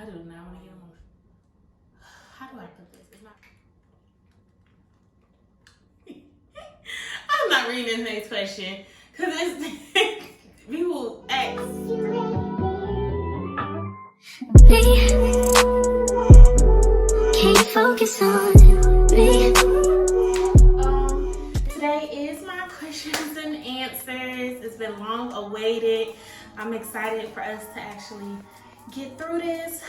I do not want to get emotional. How do I put this? It's not. I'm not reading this next question because it's people ask. Can't focus on me. Today is my questions and answers. It's been long awaited. I'm excited for us to actually get through this.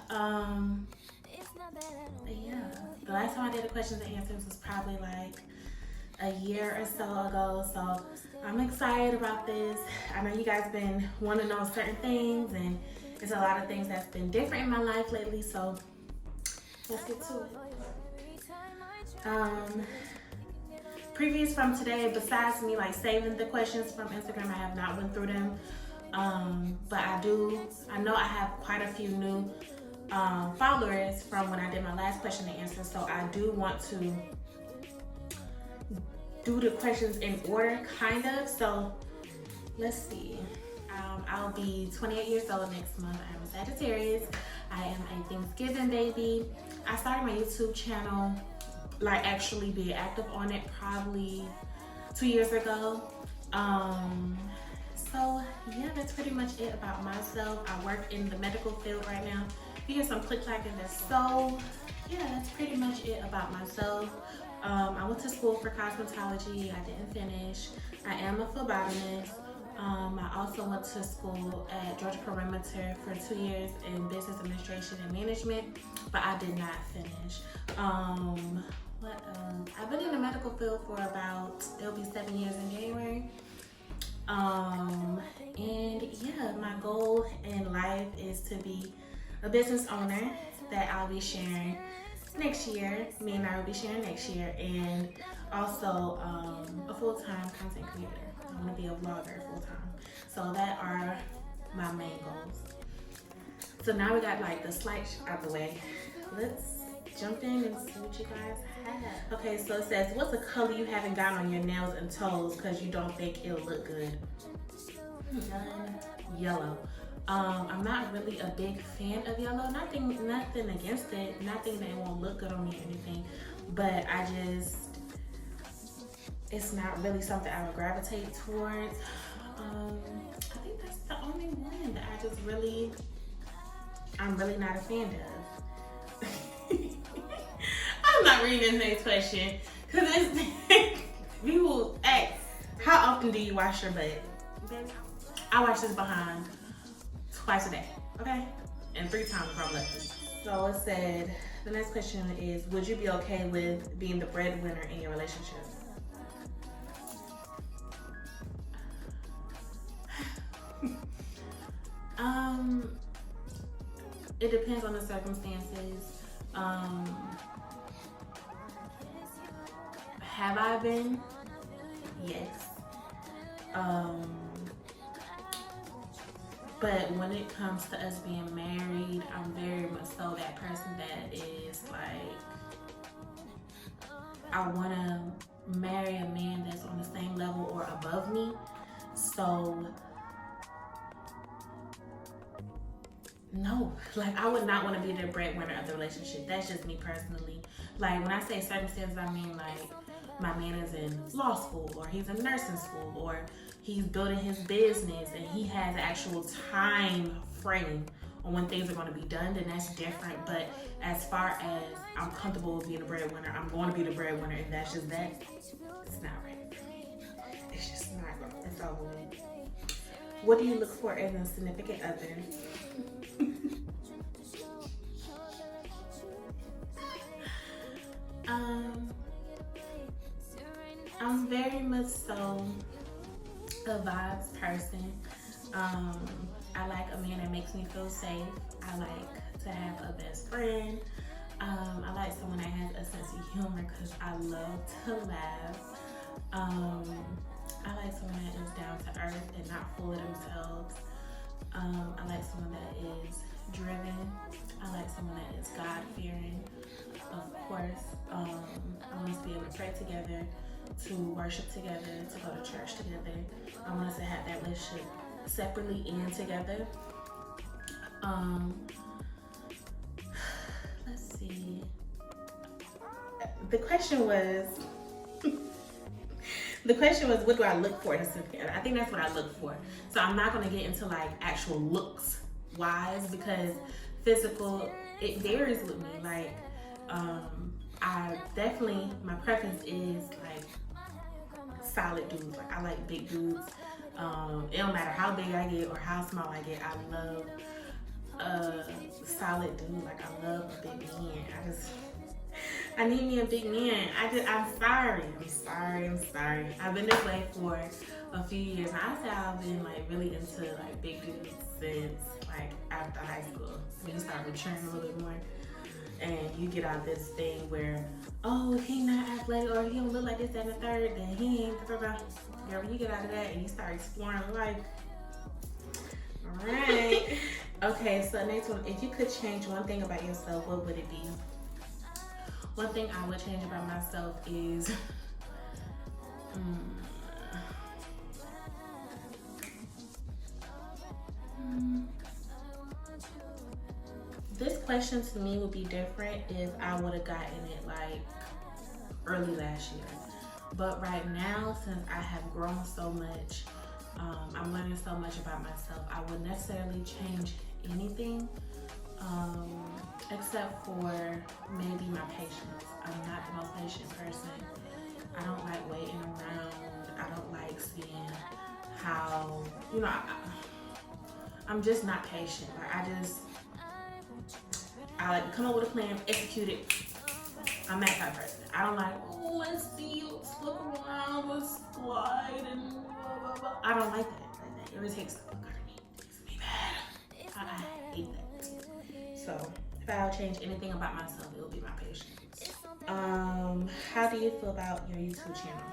But yeah, the last time I did the questions and answers was probably like a year or so ago. So I'm excited about this. I know you guys been wanting to know certain things, and there's a lot of things that's been different in my life lately. So let's get to it. Previous from today, besides me like saving the questions from Instagram, I have not went through them. But I know I have quite a few new followers from when I did my last question and answer. So I do want to do the questions in order, kind of. So let's see. I'll be 28 years old next month. I am a Sagittarius. I am a Thanksgiving baby. I started my YouTube channel, like actually be active on it, probably 2 years ago. So yeah, that's pretty much it about myself. I work in the medical field right now. You hear some click-clacking, so yeah, that's pretty much it about myself. I went to school for cosmetology. I didn't finish. I am a phlebotomist. I also went to school at Georgia Perimeter for 2 years in business administration and management, but I did not finish. What else? I've been in the medical field for about, it'll be 7 years in January. And yeah, my goal in life is to be a business owner that I'll be sharing next year. Me and I will be sharing next year, and also a full-time content creator. I want to be a vlogger full-time. So that are my main goals. So now we got like the slight out the way. Let's jump in and see what you guys have. Okay, so it says, what's a color you haven't gotten on your nails and toes because you don't think it'll look good? Yellow. I'm not really a big fan of yellow. Nothing against it. Nothing that it won't look good on me or anything. But it's not really something I would gravitate towards. I think that's the only one that I'm really not a fan of. I'm not reading this next question because people ask, how often do you wash your butt? I wash this behind twice a day, okay? And 3 times if I'm lucky. So it said, the next question is, would you be okay with being the breadwinner in your relationship? It depends on the circumstances. Have I been? Yes. But when it comes to us being married, I'm very much so that person that is like, I want to marry a man that's on the same level or above me. So no, like I would not want to be the breadwinner of the relationship. That's just me personally. Like when I say circumstances, I mean like my man is in law school, or he's in nursing school, or he's building his business and he has actual time frame on when things are going to be done, then that's different. But as far as I'm comfortable with being a breadwinner, I'm going to be the breadwinner, and that's just that. It's not right. It's just not right. It's all good. What do you look for in a significant other? I'm very much so a vibes person. I like a man that makes me feel safe. I like to have a best friend. I like someone that has a sense of humor because I love to laugh. I like someone that is down to earth and not full of themselves. I like someone that is driven. I like someone that is God-fearing. Of course, I want us to be able to pray together, to worship together, to go to church together. I want us to have that relationship separately and together. the question was, what do I look for in a significant other? I think that's what I look for. So I'm not gonna get into like actual looks wise, because physical, it varies with me. Like, I definitely, my preference is like solid dudes. Like, I like big dudes. It don't matter how big I get or how small I get. I love a solid dude. Like, I love a big man. I need me a big man. I'm sorry. I've been this way for a few years. I say I've been like really into like big dudes since like after high school. When you start maturing a little bit more, and you get out this thing where, oh, if he not athletic or if he don't look like this, that, and the third, then he ain't. Girl, when you get out of that and you start exploring life, all right. Okay, so next one. If you could change one thing about yourself, what would it be? One thing I would change about myself is this question to me would be different if I would have gotten it like early last year. But right now, since I have grown so much, I'm learning so much about myself, I wouldn't necessarily change anything. Except for maybe my patience. I'm not the most patient person. I don't like waiting around. I don't like seeing how, you know, I'm just not patient. Like, I like to come up with a plan, execute it. I'm that type of person. I don't like, oh, let's see, let's look around, let's slide, and blah, blah, blah. I don't like that. It irritates the fuck out of me. It makes me mad. I hate that. So, if I'll change anything about myself, it will be my patience. How do you feel about your YouTube channel?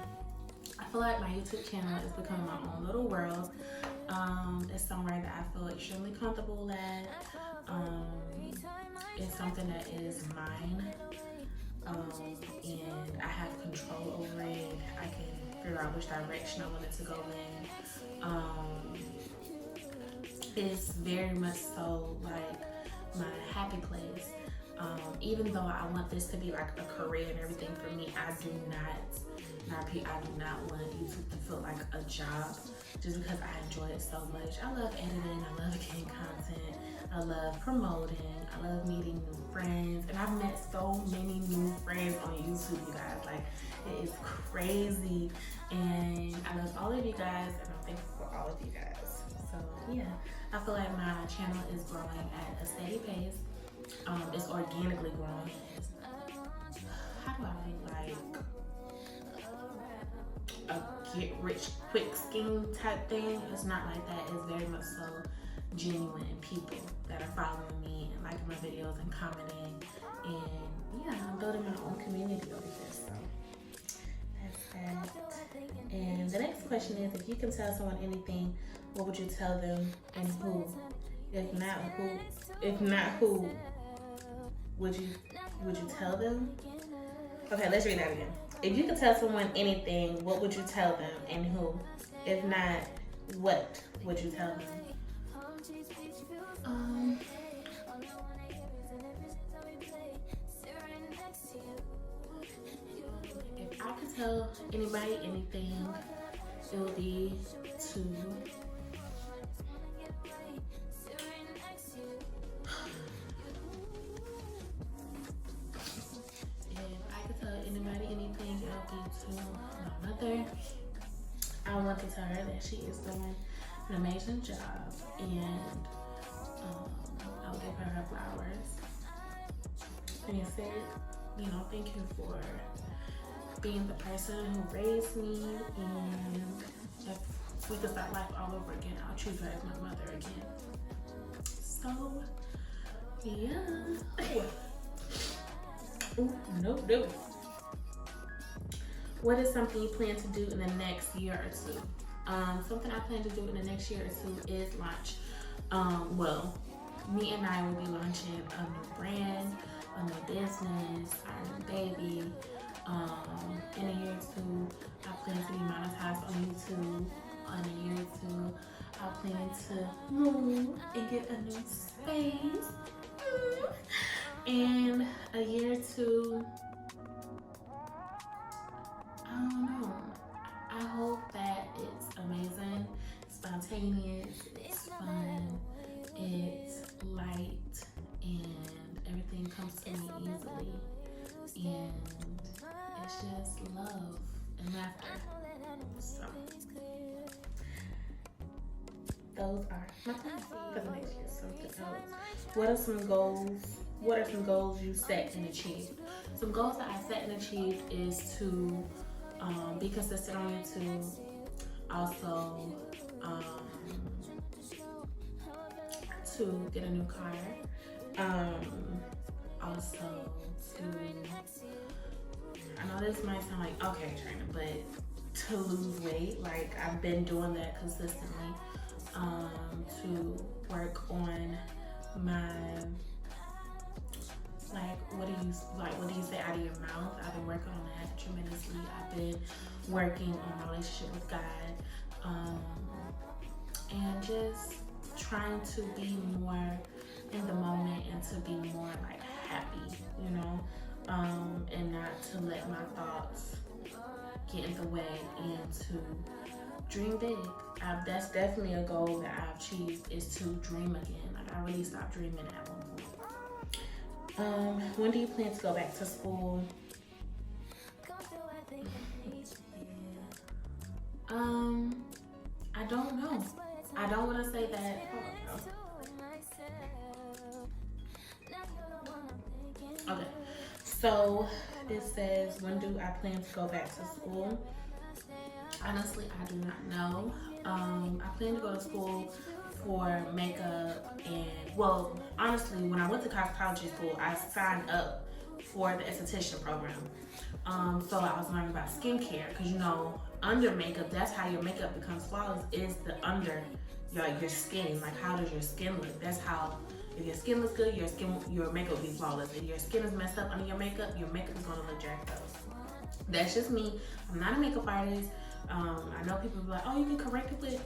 I feel like my YouTube channel is becoming my own little world. It's somewhere that I feel extremely comfortable at. It's something that is mine, and I have control over it. I can figure out which direction I want it to go in. It's very much so like my happy place. Even though I want this to be like a career and everything for me, I do not want YouTube to feel like a job, just because I enjoy it so much. I love editing, I love getting content, I love promoting, I love meeting new friends, and I've met so many new friends on YouTube, you guys. Like, it is crazy, and I love all of you guys, and I'm thankful for all of you guys. So yeah, I feel like my channel is growing at a steady pace. It's organically growing. How do I feel like a get rich quick scheme type thing? It's not like that. It's very much so genuine people that are following me and liking my videos and commenting, and yeah, I'm building my own community over here. So that's that. And the next question is, if you can tell someone anything, what would you tell them and who? If not who would you tell them? Okay, let's read that again. If you could tell someone anything, what would you tell them and who? If not, what would you tell them? If I could tell anybody anything, it would be to my mother. I want to tell her that she is doing an amazing job, and I'll give her her flowers. And said, thank you for being the person who raised me, and if we could start life all over again, I'll choose her as my mother again. So, yeah. Ooh, no. What is something you plan to do in the next year or two? Something I plan to do in the next year or two is launch. Me and I will be launching a new brand, a new business, our new baby. In a year or two, I plan to be monetized on YouTube. In a year or two, I plan to move and get a new space. In a year or two, comes to me easily, and it's just love and laughter. So those are my plans for the next year. Something else. What are some goals? What are some goals you set and achieved? Some goals that I set and achieved is to be consistent on YouTube. Also, to get a new car. Also to, I know this might sound like, okay, Trina, but to lose weight. Like, I've been doing that consistently. To work on my, like, what do you say out of your mouth? I've been working on that tremendously. I've been working on my relationship with God, and just trying to be more in the moment and to be more like happy, you know, and not to let my thoughts get in the way, and to dream big. That's definitely a goal that I've achieved, is to dream again. Like, I really stopped dreaming at one point. When do you plan to go back to school? I don't know. I don't want to say that. Okay, so it says, when do I plan to go back to school? Honestly, I do not know. I plan to go to school for makeup, and, well, honestly, when I went to cosmetology school, I signed up for the esthetician program. So I was learning about skincare, because, you know, under makeup, that's how your makeup becomes flawless, is the under your skin. Like, how does your skin look? That's how, if your skin looks good, your makeup will be flawless. If your skin is messed up under your makeup is gonna look jacked up. That's just me. I'm not a makeup artist. I know people be like, oh, you can correct it with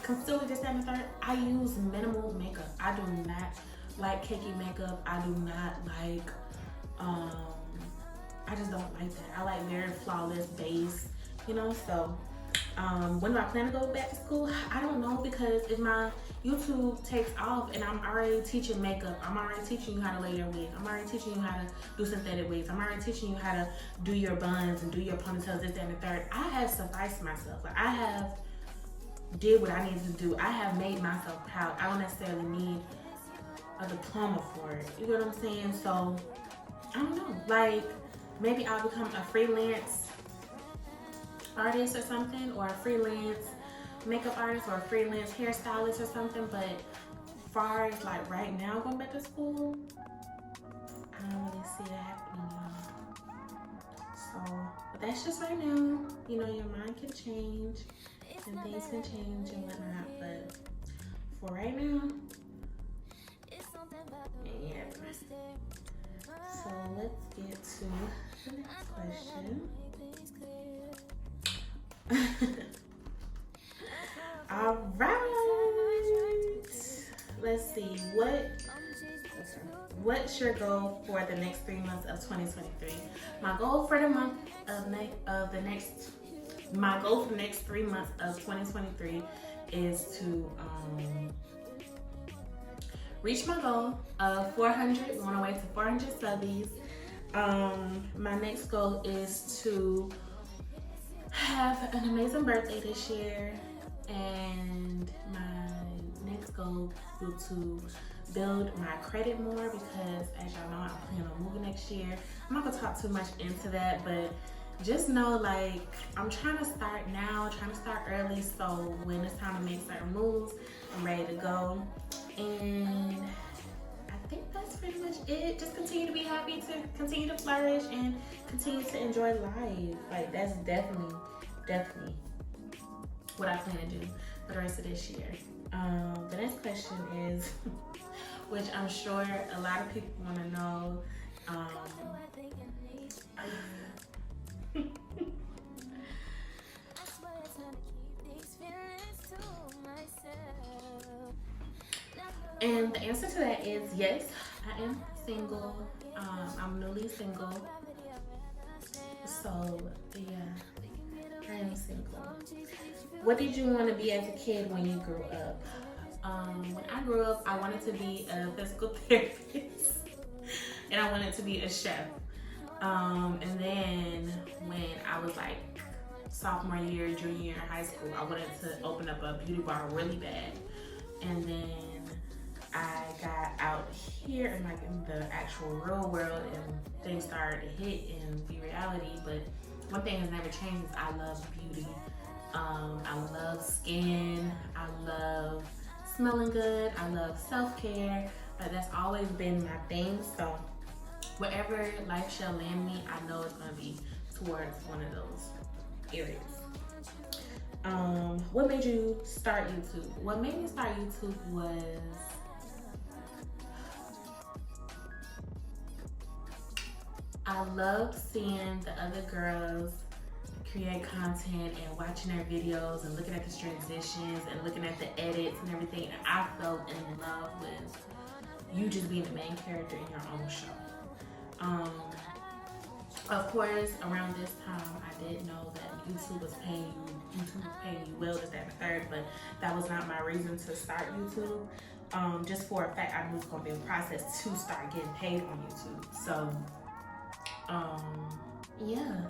concealer, this, that, and the third. I use minimal makeup. I do not like cakey makeup. I do not like, I just don't like that. I like very flawless base, you know. So when do I plan to go back to school? I don't know, because if my YouTube takes off and I'm already teaching makeup, I'm already teaching you how to lay your wig, I'm already teaching you how to do synthetic wigs, I'm already teaching you how to do your buns and do your ponytails, this, that, and the third. I have sufficed myself. Like, I have did what I needed to do. I have made myself proud. I don't necessarily need a diploma for it. You know what I'm saying? So I don't know. Like, maybe I'll become a freelance artist or something, or a freelance makeup artist, or a freelance hairstylist or something. But far as like right now going back to school, I don't really see it happening, y'all. So, but that's just right now. You know, your mind can change and things can change and whatnot, but for right now, yeah. So let's get to the next question. All right, let's see, what's your goal for the next 3 months of 2023? My goal for the next 3 months of 2023 is to reach my goal of 400. We're on our way to 400 subbies. My next goal is to have an amazing birthday this year, and my next goal is to build my credit more, because as y'all know, I plan on moving next year. I'm not gonna talk too much into that, but just know, like, I'm trying to start now, trying to start early, so when it's time to make certain moves, I'm ready to go. And I think that's pretty much it. Just continue to be happy, to continue to flourish, and continue to enjoy life. Like, that's definitely what I plan to do for the rest of this year. The next question is, which I'm sure a lot of people want to know, and the answer to that is yes, I am single. I'm newly single. So yeah, I am single. What did you want to be as a kid when you grew up? When I grew up, I wanted to be a physical therapist. and I wanted to be a chef. And then when I was like sophomore year, junior year in high school, I wanted to open up a beauty bar really bad. And then I got out here in like in the actual real world, and things started to hit and be reality. But one thing has never changed is I love beauty. I love skin. I love smelling good. I love self-care. That's always been my thing. So whatever life shall land me, I know it's gonna be towards one of those areas. What made you start YouTube? What made me start YouTube was I loved seeing the other girls create content and watching their videos and looking at the transitions and looking at the edits and everything. And I fell in love with you just being the main character in your own show. Of course, around this time, I did know that YouTube was paying you well, this, that, and the third, but that was not my reason to start YouTube. Just for a fact, I knew it was gonna be a process to start getting paid on YouTube. So, yeah,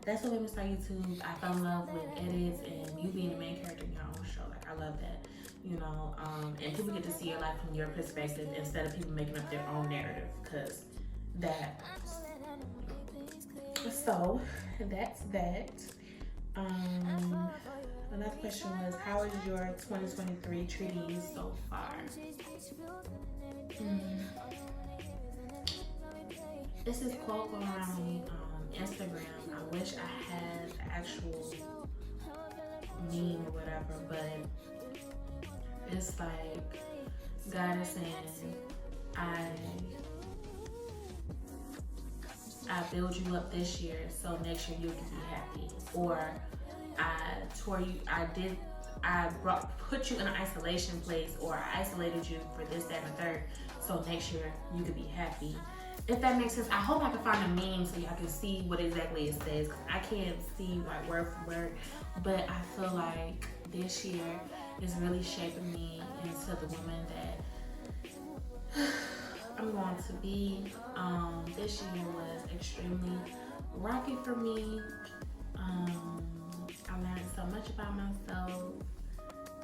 that's what made me start YouTube. I fell in love with edits and you being the main character in your own show. Like, I love that, you know, and people get to see your life from your perspective instead of people making up their own narrative, because that. So that's that. Another question was, how is your 2023 treating you so far? This is quote going around on Instagram. I wish I had the actual meme or whatever, but it's like God is saying, I build you up this year, so next year you can be happy. Or put you in an isolation place, or I isolated you for this, that, and the third, so next year you could be happy. If that makes sense, I hope I can find a meme so y'all can see what exactly it says, because I can't see like word for word, but I feel like this year is really shaping me into the woman that I'm going to be. This year was extremely rocky for me. I learned so much about myself,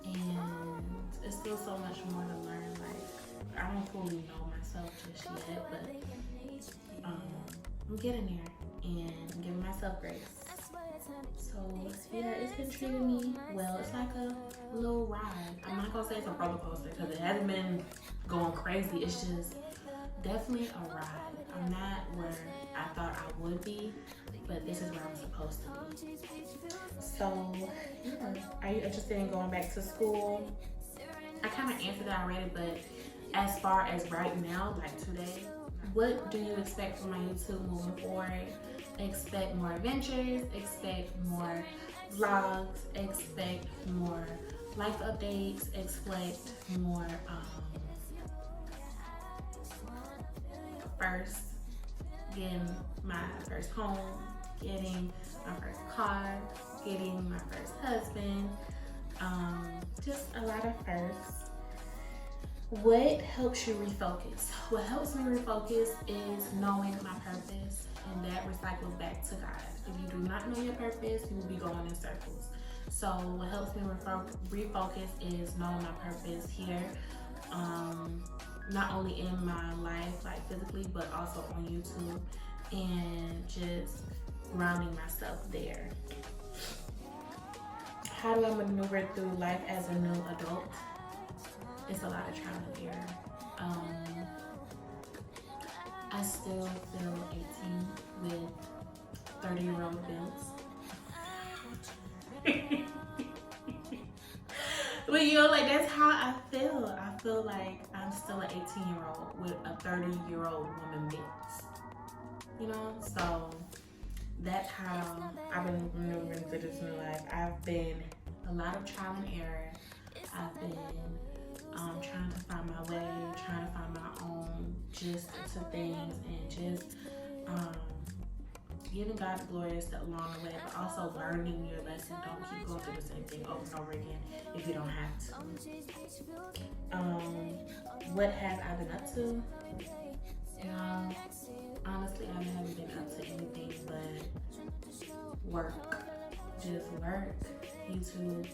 and it's still so much more to learn. Like, I don't fully know myself just yet, but I'm getting there and I'm giving myself grace. So yeah, it's been treating me well. It's like a little ride. I'm not gonna say it's a roller coaster because it hasn't been going crazy. It's just definitely a ride. I'm not where I thought I would be, but this is where I'm supposed to be. So yeah, are you interested in going back to school? I kind of answered that already, but as far as right now, like today, what do you expect from my YouTube moving forward? Expect more adventures, expect more vlogs, expect more life updates, expect more getting my first home, getting my first car, getting my first husband, just a lot of firsts. What helps you refocus? What helps me refocus is knowing my purpose, and that recycles back to God. If you do not know your purpose, you will be going in circles. So what helps me refocus is knowing my purpose here, not only in my life, like physically, but also on YouTube, and just grounding myself there. How do I maneuver through life as a new adult? It's a lot of trial and error. I still feel 18 with 30-year-old bills. But you know, like, that's how I feel. I feel like I'm still an 18-year-old with a 30-year-old woman bills. You know, so that's how I've been maneuvering through this new life. I've been a lot of trial and error. I've been trying to find my way, trying to find my own gist to things, and just giving God the glory along the way, but also learning your lesson. Don't keep going through the same thing over and over again if you don't have to. What have I been up to? honestly, I haven't been up to anything but work. Just work, YouTube,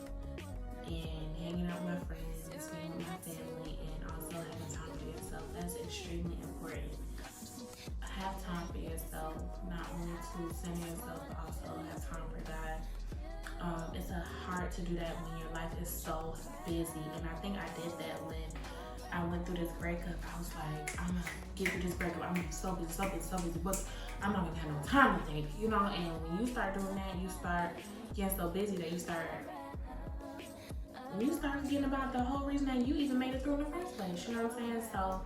and hanging out with my friends, being with my family, and also having time for yourself. That's extremely important. Have time for yourself, not only to center yourself, but also have time for God. It's hard to do that when your life is so busy, and I think I did that when I went through this breakup. I was like, I'm gonna get through this breakup. I'm gonna be so busy, but I'm not gonna have no time to think, you know. And when you start doing that, you start getting so busy that you start forgetting about the whole reason that you even made it through in the first place. You know what I'm saying? So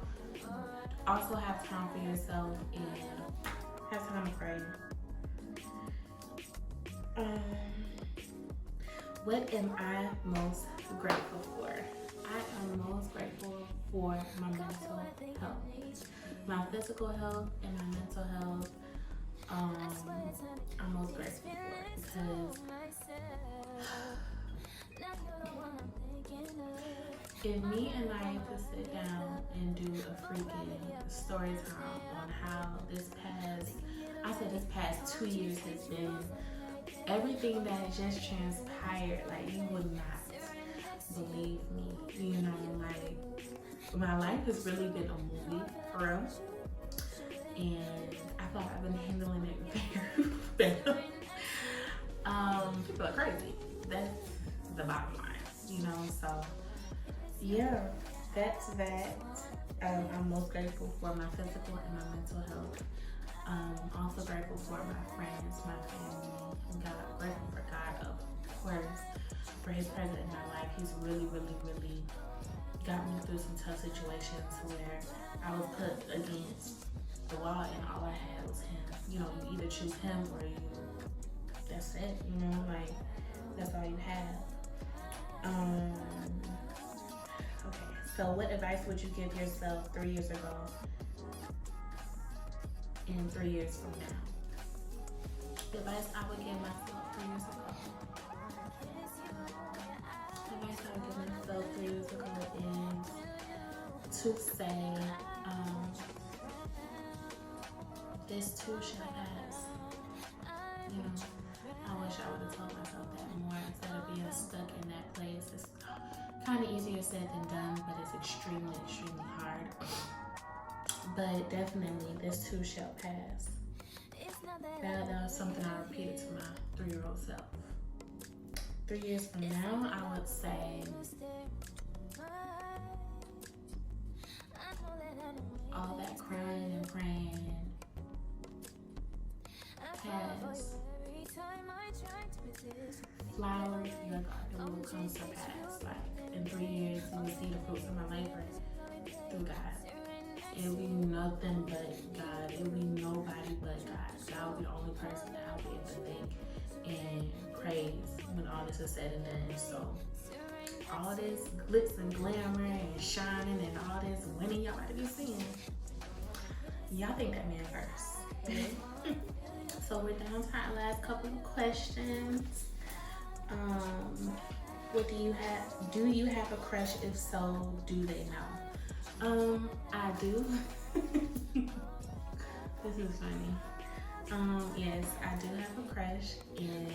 also have time for yourself and have time to pray. What am I most grateful for? I am most grateful for my mental health. My physical health and my mental health, I'm most grateful for, because if me and I had to sit down and do a freaking story time on how this past 2 years has been, everything that has just transpired, like, you would not believe me, you know, like, my life has really been a movie, for real, and I thought I've been handling it very well. People are crazy, that's the bottom line, you know, so, yeah, that's that. I'm most grateful for my physical and my mental health. Also grateful for my friends, my family, and God. Grateful for God, of course, for His presence in my life. He's really got me through some tough situations where I was put against the wall and all I had was Him. You know, you either choose Him or that's it, you know, like, that's all you have. Okay, so what advice would you give yourself 3 years ago and 3 years from now? The advice I would give myself 3 years ago. The advice I would give myself 3 years ago is to say, this too shall pass. You know, I wish I would have told myself that more instead of being stuck in that place. It's kind of easier said than done, but it's extremely hard. But definitely, this too shall pass. That was something I repeated to my 3-year-old self. 3 years from now, I would say all that crying and praying has flowered, your garden will come to pass. Like, in 3 years, you will see the fruits of my labor through God. It will be nothing but God. It will be nobody but God. God will be the only person that I'll be able to think and praise when all this is said and done. So all this glitz and glamour and shining and all this winning y'all about to be seeing, y'all think that man first. So we're down to our last couple of questions. What do you have? Do you have a crush? If so, do they know? I do. This is funny. Yes, I do have a crush, and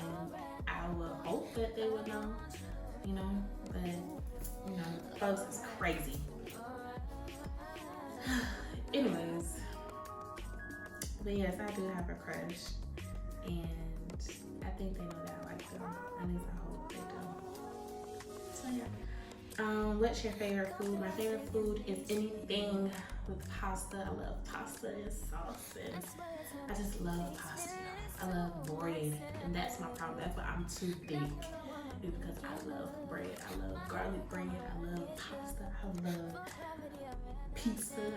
I will hope that they would know, you know, but, you know, folks is crazy. Anyways, but yes, I do have a crush, and I think they know that I like them. At least I hope they do. So yeah. What's your favorite food? My favorite food is anything with pasta. I love pasta and sauce, and I just love pasta. I love bread, and that's my problem. That's why I'm too thick. It's because I love bread. I love garlic bread. I love pasta. I love pizza.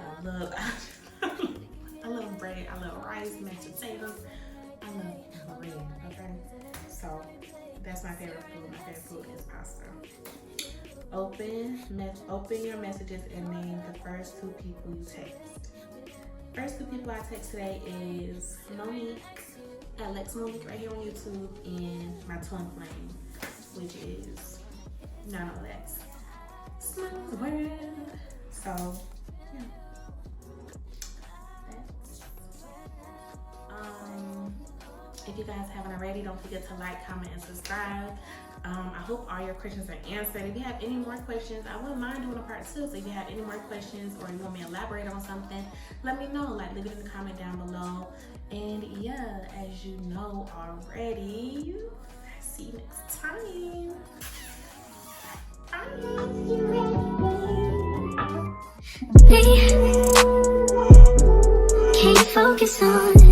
I love bread. I love rice, mashed potatoes. I love bread. Okay, so that's my favorite food. My favorite food is pasta. Open your messages and name the first 2 people you text. First 2 people I text today is Monique, Alex Monique right here on YouTube, and my twin flame, which is none of that. Smooth World. So yeah, If you guys haven't already, don't forget to like, comment, and subscribe. I hope all your questions are answered. If you have any more questions, I wouldn't mind doing a part 2. So if you have any more questions or you want me to elaborate on something, let me know. Like, leave it in the comment down below. And yeah, as you know already, see you next time. Bye. Can't focus on